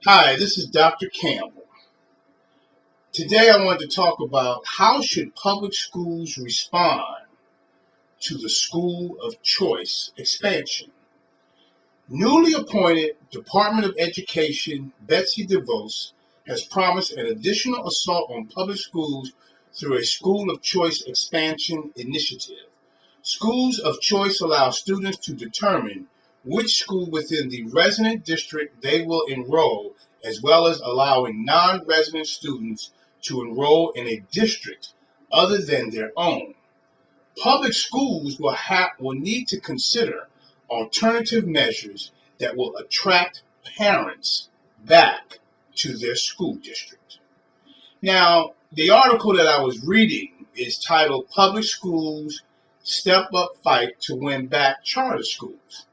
Hi, this is Dr. Campbell. Today I want to talk about how should public schools respond to the school of choice expansion. Newly appointed Department of Education Betsy DeVos has promised an additional assault on public schools through a school of choice expansion initiative. Schools of choice allow students to determine which school within the resident district they will enroll, as well as allowing non-resident students to enroll in a district other than their own. Public schools will need to consider alternative measures that will attract parents back to their school district. Now, the article that I was reading is titled Public Schools Step Up Fight to Win Back Charter Schools.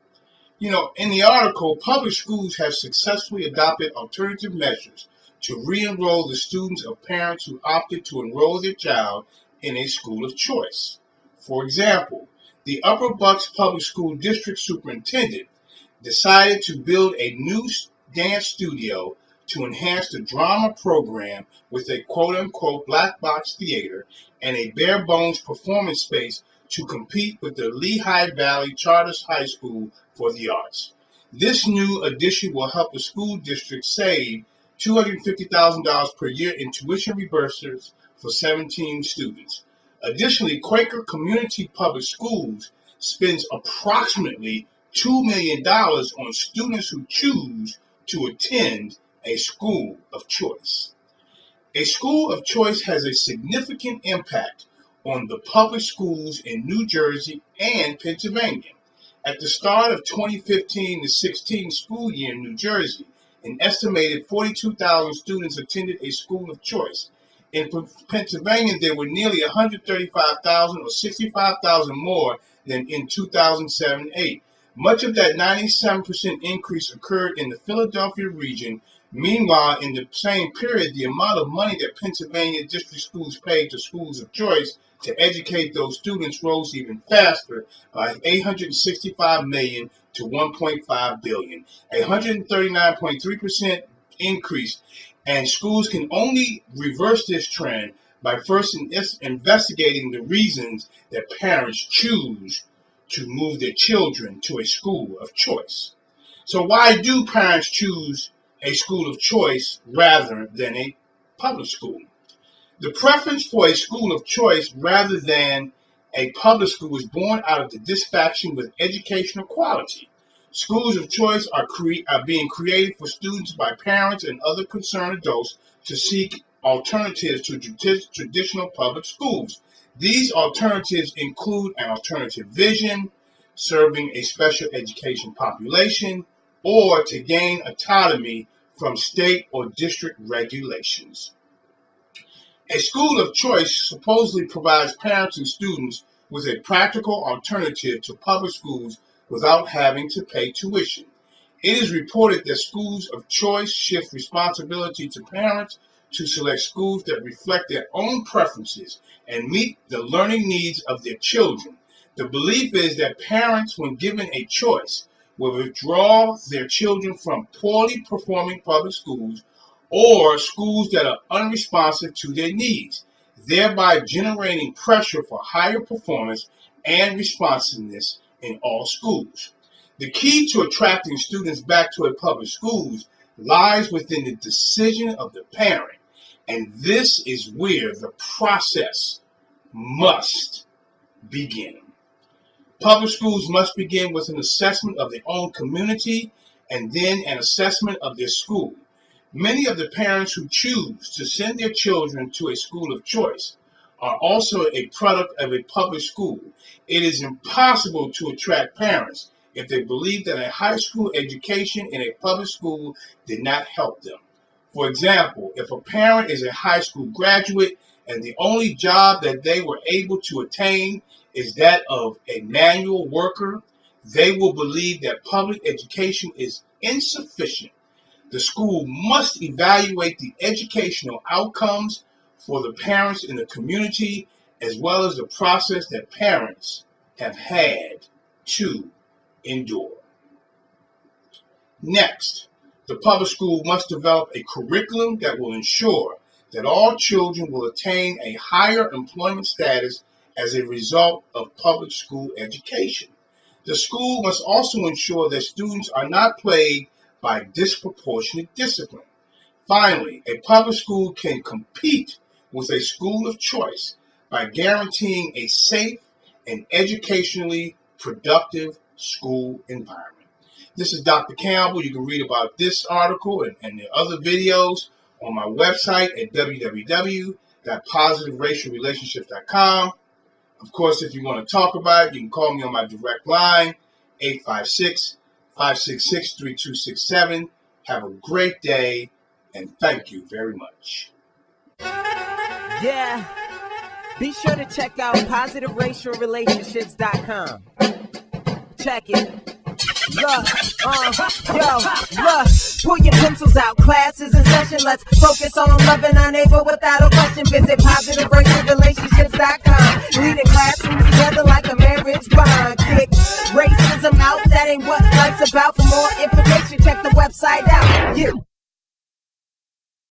In the article, public schools have successfully adopted alternative measures to re-enroll the students of parents who opted to enroll their child in a school of choice. For example, the Upper Bucks Public School District Superintendent decided to build a new dance studio to enhance the drama program with a quote-unquote black box theater and a bare-bones performance space to compete with the Lehigh Valley Charter High School for the Arts. This new addition will help the school district save $250,000 per year in tuition reimbursements for 17 students. Additionally, Quaker Community Public Schools spends approximately $2 million on students who choose to attend a school of choice. A school of choice has a significant impact on the public schools in New Jersey and Pennsylvania. At the start of 2015-16 school year in New Jersey, an estimated 42,000 students attended a school of choice. In Pennsylvania, there were nearly 135,000 or 65,000 more than in 2007-8. Much of that 97% increase occurred in the Philadelphia region. Meanwhile, in the same period, the amount of money that Pennsylvania district schools paid to schools of choice to educate those students rose even faster, by $865 million to $1.5 billion, a 139.3% increase. And schools can only reverse this trend by first investigating the reasons that parents choose to move their children to a school of choice. So why do parents choose a school of choice rather than a public school? The preference for a school of choice rather than a public school is born out of the dissatisfaction with educational quality. Schools of choice are being created for students by parents and other concerned adults to seek alternatives to traditional public schools. These alternatives include an alternative vision, serving a special education population, or to gain autonomy from state or district regulations. A school of choice supposedly provides parents and students with a practical alternative to public schools without having to pay tuition. It is reported that schools of choice shift responsibility to parents to select schools that reflect their own preferences and meet the learning needs of their children. The belief is that parents, when given a choice, will withdraw their children from poorly performing public schools or schools that are unresponsive to their needs, thereby generating pressure for higher performance and responsiveness in all schools. The key to attracting students back to a public schools lies within the decision of the parent, and this is where the process must begin. Public schools must begin with an assessment of their own community and then an assessment of their school. Many of the parents who choose to send their children to a school of choice are also a product of a public school. It is impossible to attract parents if they believe that a high school education in a public school did not help them. For example, if a parent is a high school graduate and the only job that they were able to attain is that of a manual worker, they will believe that public education is insufficient. The school must evaluate the educational outcomes for the parents in the community, as well as the process that parents have had to endure. Next, The public school must develop a curriculum that will ensure that all children will attain a higher employment status as a result of public school education. The school must also ensure that students are not plagued by disproportionate discipline. Finally, a public school can compete with a school of choice by guaranteeing a safe and educationally productive school environment. This is Dr. Campbell. You can read about this article and the other videos on my website at www.positiveracialrelationships.com. Of course, if you want to talk about it, you can call me on my direct line, 856-566-3267. Have a great day, and thank you very much. Yeah. Be sure to check out positiveracialrelationships.com. Check it. Look, pull your pencils out, class is in session. Let's focus on loving our neighbor without a question. Visit positiveracialrelationships.com. Leading classrooms together like a marriage bond. Kick racism out, that ain't what life's about. For more information, check the website out.